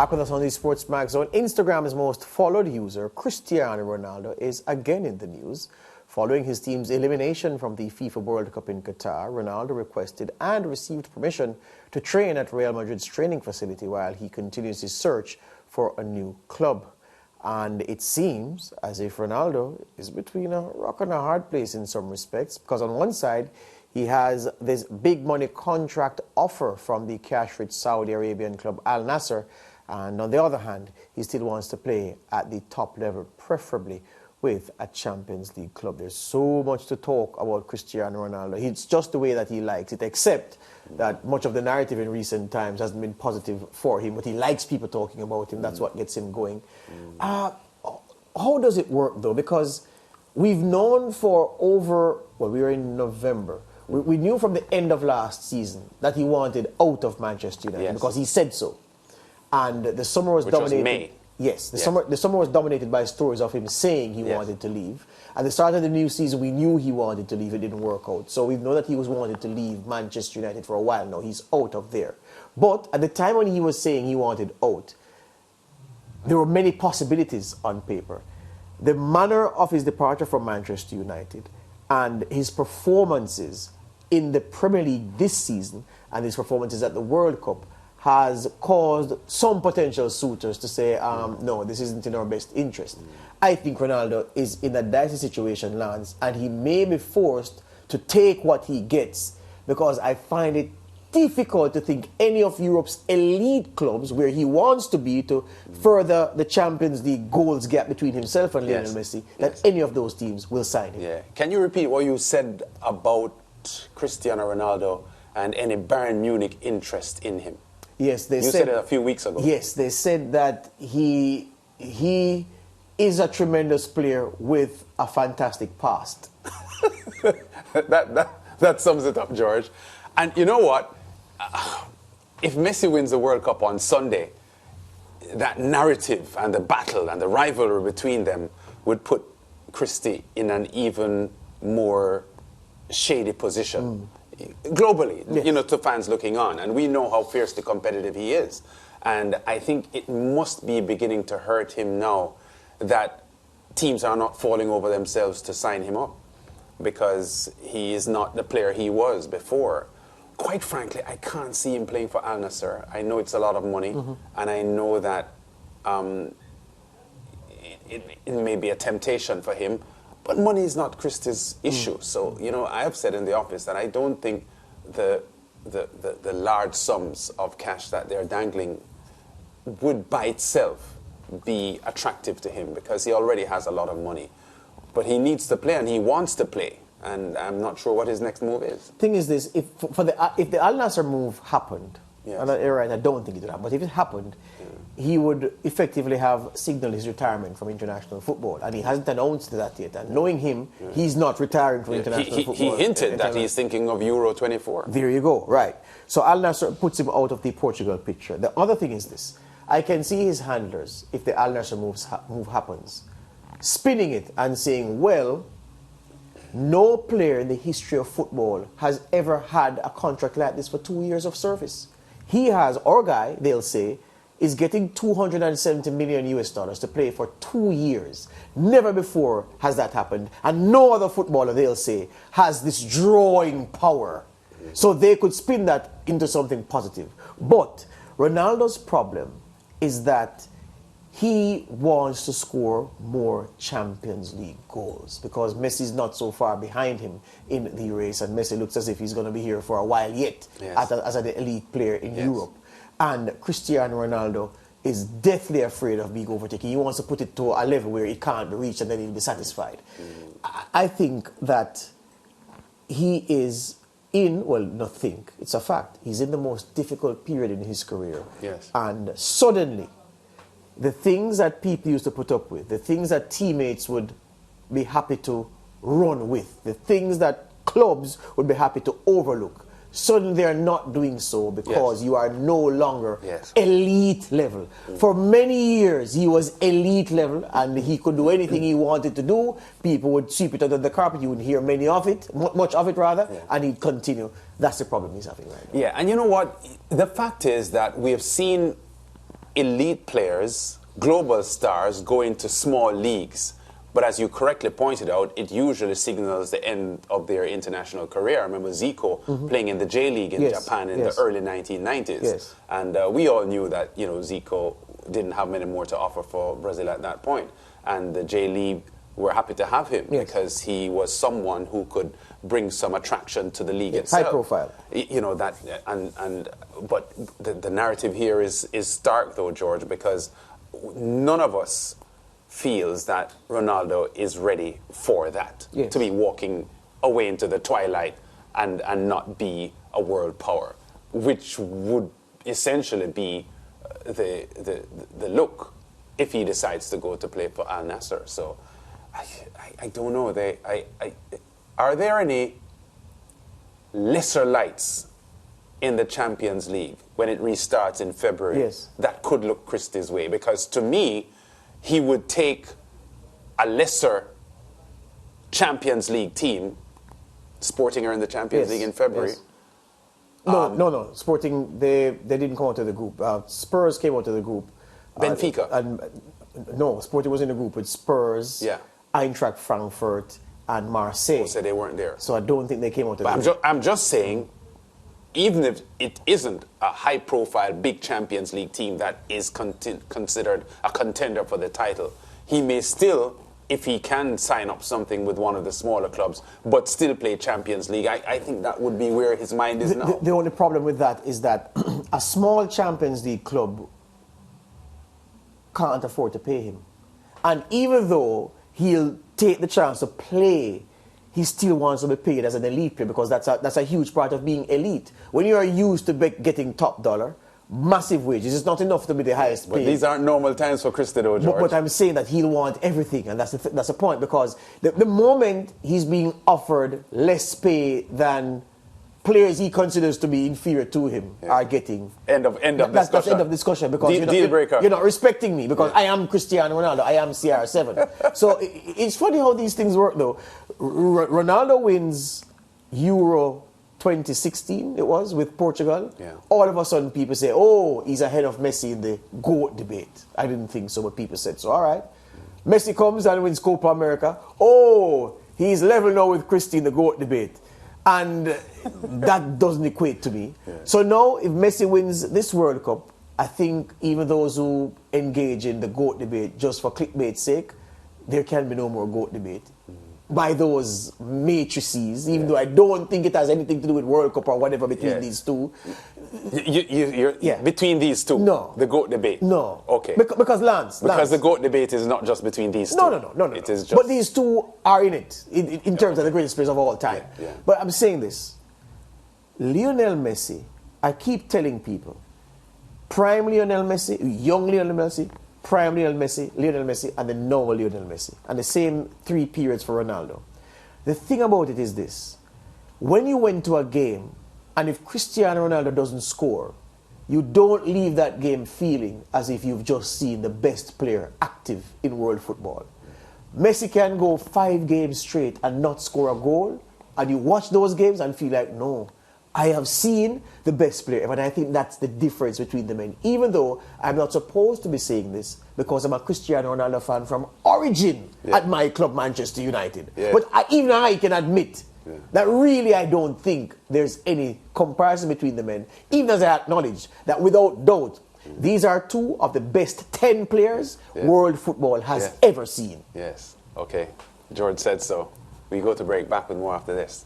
Back with us on the SportsMax Zone, Instagram's most followed user, Cristiano Ronaldo, is again in the news. Following his team's elimination from the FIFA World Cup in Qatar, Ronaldo requested and received permission to train at Real Madrid's training facility while he continues his search for a new club. And it seems as if Ronaldo is between a rock and a hard place in some respects, because on one side, he has this big money contract offer from the cash-rich Saudi Arabian club Al Nassr, and on the other hand, he still wants to play at the top level, preferably with a Champions League club. There's so much to talk about Cristiano Ronaldo. It's just the way that he likes it, except that much of the narrative in recent times hasn't been positive for him, but he likes people talking about him. That's what gets him going. How does it work, though? Because we've known for over, well, we were in November. We knew from the end of last season that he wanted out of Manchester United because he said so. And the summer was dominated. Was May. Yes, the summer was dominated by stories of him saying he wanted to leave. At the start of the new season, we knew he wanted to leave. It didn't work out. So we know that he was wanted to leave Manchester United for a while now. He's out of there. But at the time when he was saying he wanted out, there were many possibilities on paper. The manner of his departure from Manchester United and his performances in the Premier League this season and his performances at the World Cup has caused some potential suitors to say, no, this isn't in our best interest. I think Ronaldo is in a dicey situation, Lance, and he may be forced to take what he gets, because I find it difficult to think any of Europe's elite clubs, where he wants to be to further the Champions League goals gap between himself and Lionel Messi, that any of those teams will sign him. Yeah. Can you repeat what you said about Cristiano Ronaldo and any Bayern Munich interest in him? Yes, you said it a few weeks ago. Yes, they said that he is a tremendous player with a fantastic past. that sums it up, George. And you know what? If Messi wins the World Cup on Sunday, that narrative and the battle and the rivalry between them would put Christie in an even more shady position. Globally, you know, to fans looking on, and we know how fiercely competitive he is, and I think it must be beginning to hurt him now that teams are not falling over themselves to sign him up, because he is not the player he was before. Quite frankly, I can't see him playing for Al Nassr. I know it's a lot of money, and I know that it may be a temptation for him. But money is not Christie's issue. So, you know, I have said in the office that I don't think the large sums of cash that they're dangling would by itself be attractive to him, because he already has a lot of money. But he needs to play, and he wants to play. And I'm not sure what his next move is. Thing is this, if the Al Nassr move happened, and you're right, I don't think it would happen, but if it happened, he would effectively have signaled his retirement from international football, and he hasn't announced that yet. And knowing him, he's not retiring from international football. He hinted that he's thinking of Euro 24. There you go, right. So Al Nassr puts him out of the Portugal picture. The other thing is this, I can see his handlers, if the Al Nassr move happens, spinning it and saying, well, no player in the history of football has ever had a contract like this for 2 years of service. He has, our guy, they'll say, is getting $270 million to play for 2 years. Never before has that happened. And no other footballer, they'll say, has this drawing power. So they could spin that into something positive. But Ronaldo's problem is that he wants to score more Champions League goals, because Messi's not so far behind him in the race, and Messi looks as if he's going to be here for a while yet as an elite player in Europe. And Cristiano Ronaldo is deathly afraid of being overtaken. He wants to put it to a level where it can't be reached, and then he'll be satisfied. I think that he is it's a fact, he's in the most difficult period in his career. And suddenly, the things that people used to put up with, the things that teammates would be happy to run with, the things that clubs would be happy to overlook, suddenly they are not doing so, because you are no longer elite level. For many years, he was elite level, and he could do anything he wanted to do. People would sweep it under the carpet. You wouldn't hear much of it, and he'd continue. That's the problem he's having right now. Yeah, and you know what? The fact is that we have seen elite players, global stars, go into small leagues. But as you correctly pointed out, it usually signals the end of their international career. I remember Zico playing in the J League in Japan in the early 1990s. Yes. And we all knew that, Zico didn't have many more to offer for Brazil at that point. And the J League were happy to have him because he was someone who could bring some attraction to the league itself. High profile. But the narrative here is stark though, George, because none of us feels that Ronaldo is ready for that, to be walking away into the twilight and not be a world power, which would essentially be the look if he decides to go to play for Al Nassr. So I don't know. Are there any lesser lights in the Champions League when it restarts in February that could look Christie's way? Because to me, he would take a lesser Champions League team. Sporting are in the Champions League in February. No. Sporting, they didn't come out of the group. Spurs came out of the group. Benfica. No, Sporting was in the group with Spurs, Eintracht Frankfurt, and Marseille. So they weren't there. So I don't think they came out of the group. I'm just saying, even if it isn't a high-profile, big Champions League team that is considered a contender for the title, he may still, if he can sign up something with one of the smaller clubs, but still play Champions League. I think that would be where his mind is now. The only problem with that is that a small Champions League club can't afford to pay him. And even though he'll take the chance to play, he still wants to be paid as an elite player because that's a huge part of being elite. When you are used to getting top dollar, massive wages, it's not enough to be the highest paid. But these aren't normal times for Cristiano, George. But I'm saying that he'll want everything, and that's the point, because the moment he's being offered less pay than players he considers to be inferior to him are getting. End of discussion. That's end of discussion, because deal breaker. You're not respecting me because I am Cristiano Ronaldo. I am CR7. So it's funny how these things work, though. Ronaldo wins Euro 2016, it was, with Portugal. All of a sudden, people say, oh, he's ahead of Messi in the GOAT debate. I didn't think so, but people said so. All right. Messi comes and wins Copa America. Oh, he's level now with Cristi in the GOAT debate. And that doesn't equate to me. So now, if Messi wins this World Cup, I think even those who engage in the GOAT debate just for clickbait's sake, there can be no more GOAT debate. By those matrices, even though I don't think it has anything to do with World Cup or whatever between these two. You're between these two? No. The GOAT debate? No. Okay. Because Lance. The GOAT debate is not just between these two. No. It is just... But these two are in it, in terms of the greatest players of all time. But I'm saying this. Lionel Messi, I keep telling people, prime Lionel Messi, young Lionel Messi, prime Lionel Messi, and the normal Lionel Messi. And the same 3 periods for Ronaldo. The thing about it is this. When you went to a game, and if Cristiano Ronaldo doesn't score, you don't leave that game feeling as if you've just seen the best player active in world football. Messi can go 5 games straight and not score a goal, and you watch those games and feel like, no, I have seen the best player ever. And I think that's the difference between the men. Even though I'm not supposed to be saying this because I'm a Cristiano Ronaldo fan from origin at my club, Manchester United. But even I can admit that really I don't think there's any comparison between the men. Even as I acknowledge that without doubt, these are 2 of the best 10 players world football has ever seen. Okay. George said so. We go to break, back with more after this.